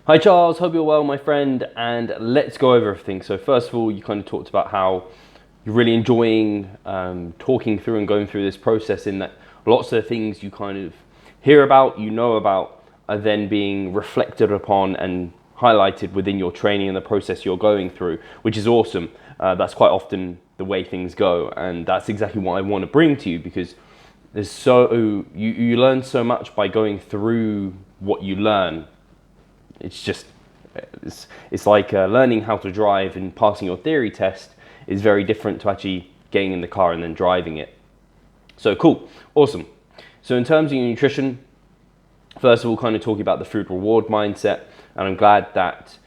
Hi Charles, hope you're well, my friend, and let's go over everything. So first of all, you kind of talked about how you're really enjoying talking through and going through this process, in that lots of the things you kind of hear about, you know about, are then being reflected upon and highlighted within your training and the process you're going through, which is awesome. That's quite often the way things go, and that's exactly what I want to bring to you, because you learn so much by going through what you learn. It's like learning how to drive and passing your theory test is very different to actually getting in the car and then driving it. So cool, awesome. So in terms of your nutrition, first of all, kind of talking about the food reward mindset, and I'm glad that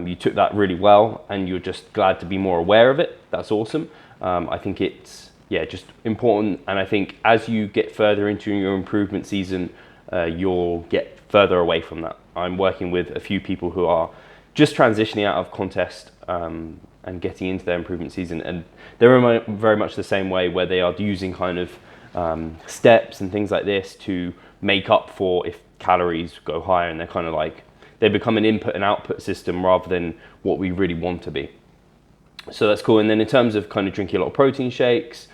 you took that really well, and you're just glad to be more aware of it. That's awesome. I think it's just important, and I think as you get further into your improvement season, you'll get further away from that. I'm working with a few people who are just transitioning out of contest and getting into their improvement season, and they're very much the same way, where they are using kind of steps and things like this to make up for if calories go higher, and they're kind of like, they become an input and output system rather than what we really want to be. So that's cool. And then in terms of kind of drinking a lot of protein shakes,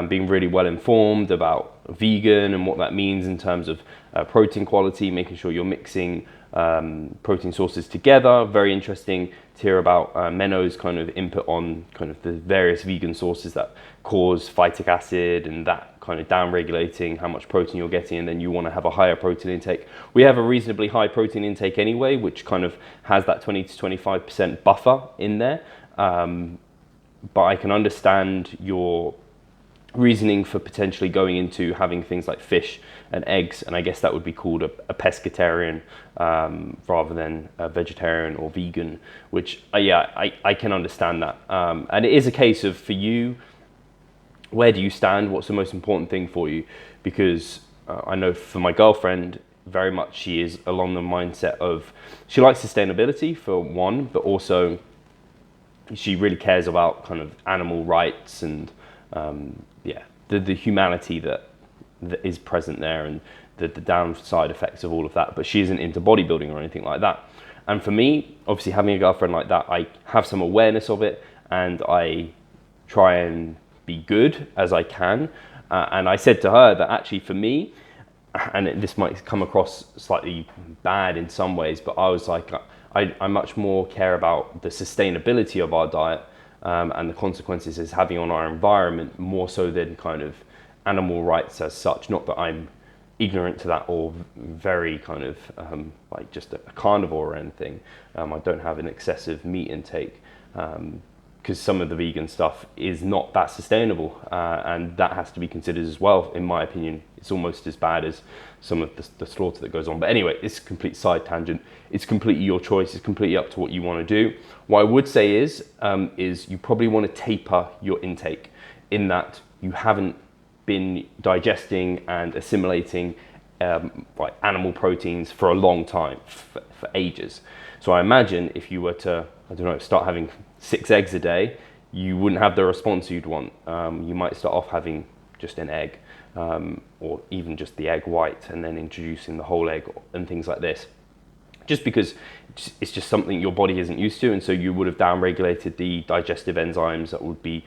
being really well informed about vegan and what that means in terms of protein quality, making sure you're mixing protein sources together. Very interesting to hear about Menno's kind of input on kind of the various vegan sources that cause phytic acid, and that kind of down regulating how much protein you're getting, and then you want to have a higher protein intake. We have a reasonably high protein intake anyway, which kind of has that 20 to 25% buffer in there. But I can understand your reasoning for potentially going into having things like fish and eggs, and I guess that would be called a pescatarian rather than a vegetarian or vegan, which I can understand that. And it is a case of, for you, where do you stand? What's the most important thing for you? Because I know for my girlfriend, very much she is along the mindset of, she likes sustainability for one, but also she really cares about kind of animal rights and the humanity that is present there, and the downside effects of all of that. But she isn't into bodybuilding or anything like that. And for me, obviously having a girlfriend like that, I have some awareness of it, and I try and be good as I can. And I said to her that actually for me, and this might come across slightly bad in some ways, but I was like, I much more care about the sustainability of our diet and the consequences it's having on our environment, more so than kind of animal rights as such. Not that I'm ignorant to that or very kind of like just a carnivore or anything. I don't have an excessive meat intake, because some of the vegan stuff is not that sustainable, and that has to be considered as well. In my opinion, it's almost as bad as some of the slaughter that goes on. But anyway, it's a complete side tangent. It's completely your choice. It's completely up to what you want to do. What I would say is you probably want to taper your intake, in that you haven't been digesting and assimilating like animal proteins for a long time, for ages. So I imagine if you were to, I don't know, start having 6 eggs a day, you wouldn't have the response you'd want. You might start off having just an egg, or even just the egg white, and then introducing the whole egg and things like this. Just because it's just something your body isn't used to, and so you would have downregulated the digestive enzymes that would be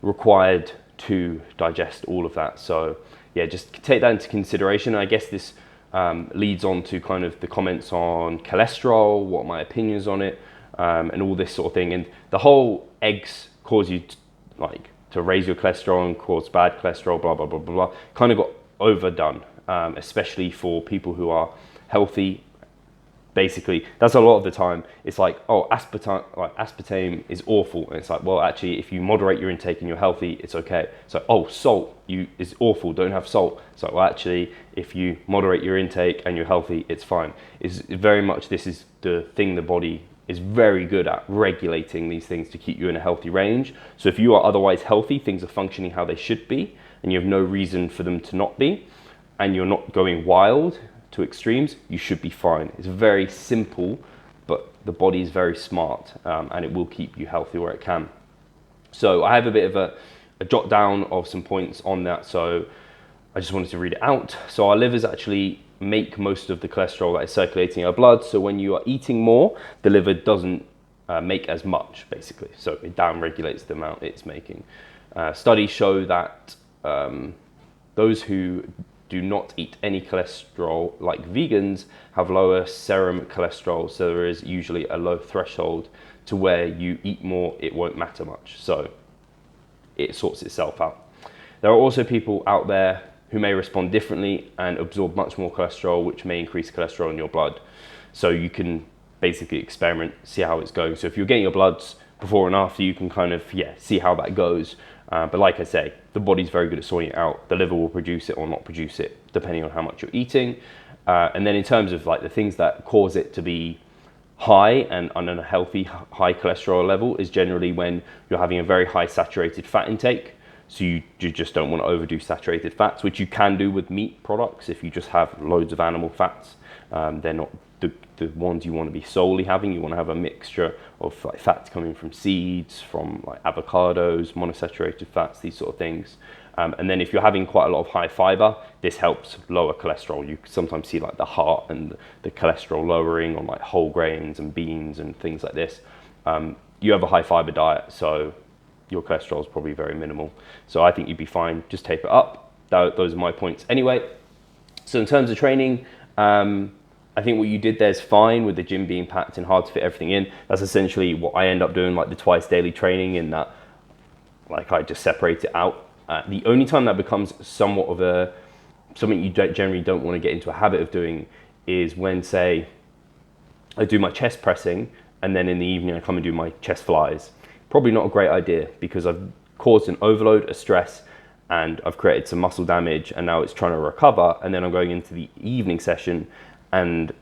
required to digest all of that. So yeah, just take that into consideration. I guess this leads on to kind of the comments on cholesterol, what my opinions on it, and all this sort of thing. And the whole eggs cause you to raise your cholesterol and cause bad cholesterol, blah, blah, blah, blah, blah, kind of got overdone, especially for people who are healthy. Basically, that's a lot of the time. It's like, oh, aspartame is awful. And it's like, well, actually, if you moderate your intake and you're healthy, it's okay. So, oh, salt is awful. Don't have salt. So, well, actually, if you moderate your intake and you're healthy, it's fine. It's very much, this is the thing the body is very good at, regulating these things to keep you in a healthy range. So if you are otherwise healthy, things are functioning how they should be, and you have no reason for them to not be, and you're not going wild to extremes, you should be fine. It's very simple, but the body is very smart, and it will keep you healthy where it can. So I have a bit of a jot down of some points on that, so I just wanted to read it out. So our liver's actually make most of the cholesterol that is circulating in our blood. So when you are eating more, the liver doesn't make as much, basically. So it down-regulates the amount it's making. Studies show that those who do not eat any cholesterol, like vegans, have lower serum cholesterol. So there is usually a low threshold to where you eat more, it won't matter much. So it sorts itself out. There are also people out there who may respond differently and absorb much more cholesterol, which may increase cholesterol in your blood. So you can basically experiment, see how it's going. So if you're getting your bloods before and after, you can kind of, see how that goes. But like I say, the body's very good at sorting it out. The liver will produce it or not produce it, depending on how much you're eating. And then in terms of like the things that cause it to be high and on a healthy high cholesterol level is generally when you're having a very high saturated fat intake. So you just don't want to overdo saturated fats, which you can do with meat products. If you just have loads of animal fats, they're not the ones you want to be solely having. You want to have a mixture of like fats coming from seeds, from like avocados, monosaturated fats, these sort of things. And then if you're having quite a lot of high fiber, this helps lower cholesterol. You sometimes see like the heart and the cholesterol lowering on like whole grains and beans and things like this. You have a high fiber diet, so your cholesterol is probably very minimal. So I think you'd be fine. Just taper up. Those are my points anyway. So in terms of training, I think what you did there is fine with the gym being packed and hard to fit everything in. That's essentially what I end up doing, like the twice daily training, in that like I just separate it out. The only time that becomes somewhat of something you generally don't want to get into a habit of doing is when, say, I do my chest pressing and then in the evening I come and do my chest flies. Probably not a great idea, because I've caused an overload, a stress, and I've created some muscle damage, and now it's trying to recover, and then I'm going into the evening session and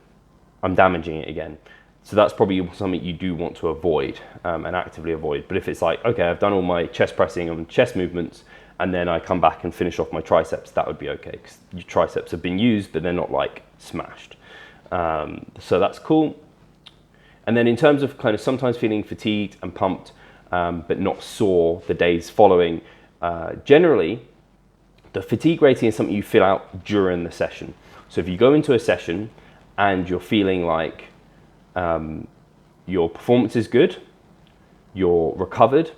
I'm damaging it again. So that's probably something you do want to avoid and actively avoid. But if it's like, okay, I've done all my chest pressing and chest movements, and then I come back and finish off my triceps, that would be okay, because your triceps have been used, but they're not like smashed. So that's cool. And then in terms of kind of sometimes feeling fatigued and pumped, but not sore the days following, generally, the fatigue rating is something you fill out during the session. So if you go into a session and you're feeling like your performance is good, you're recovered.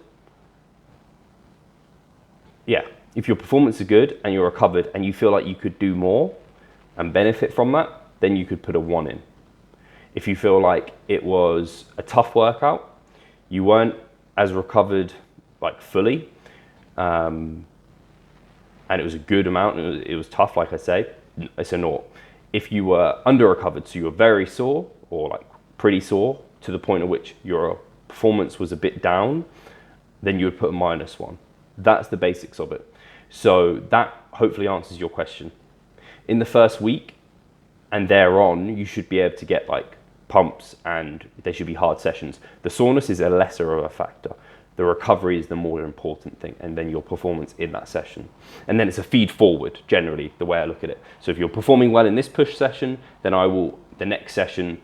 If your performance is good and you're recovered and you feel like you could do more and benefit from that, then you could put a 1 in. If you feel like it was a tough workout, you weren't as recovered like fully, and it was a good amount, and it was tough, like I say, it's a 0. If you were under recovered, so you were very sore or like pretty sore to the point at which your performance was a bit down, then you would put a -1. That's the basics of it. So that hopefully answers your question. In the first week and thereon, you should be able to get like pumps, and they should be hard sessions. The soreness is a lesser of a factor. The recovery is the more important thing, and then your performance in that session. And then it's a feed forward, generally, the way I look at it. So if you're performing well in this push session, then I will, the next session,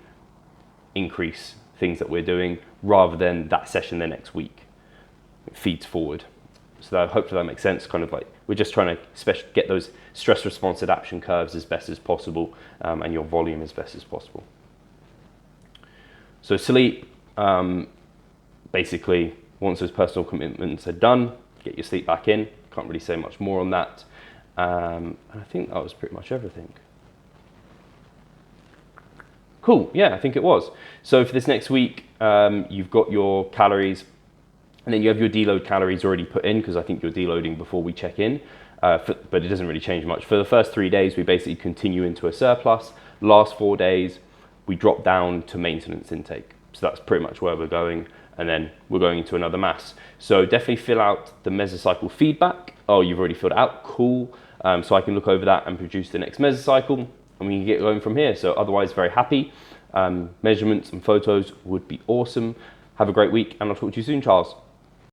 increase things that we're doing, rather than that session the next week. It feeds forward. So that, hopefully that makes sense. Kind of like, we're just trying to get those stress response adaptation curves as best as possible, and your volume as best as possible. So sleep, basically, once those personal commitments are done, get your sleep back in. Can't really say much more on that. And I think that was pretty much everything. Cool, yeah, I think it was. So for this next week, you've got your calories, and then you have your deload calories already put in, because I think you're deloading before we check in, but it doesn't really change much. For the first 3 days, we basically continue into a surplus. Last 4 days, we drop down to maintenance intake. So that's pretty much where we're going. And then we're going into another mass. So definitely fill out the mesocycle feedback. Oh, you've already filled it out, cool. So I can look over that and produce the next mesocycle, and we can get going from here. So otherwise, very happy. Measurements and photos would be awesome. Have a great week, and I'll talk to you soon, Charles.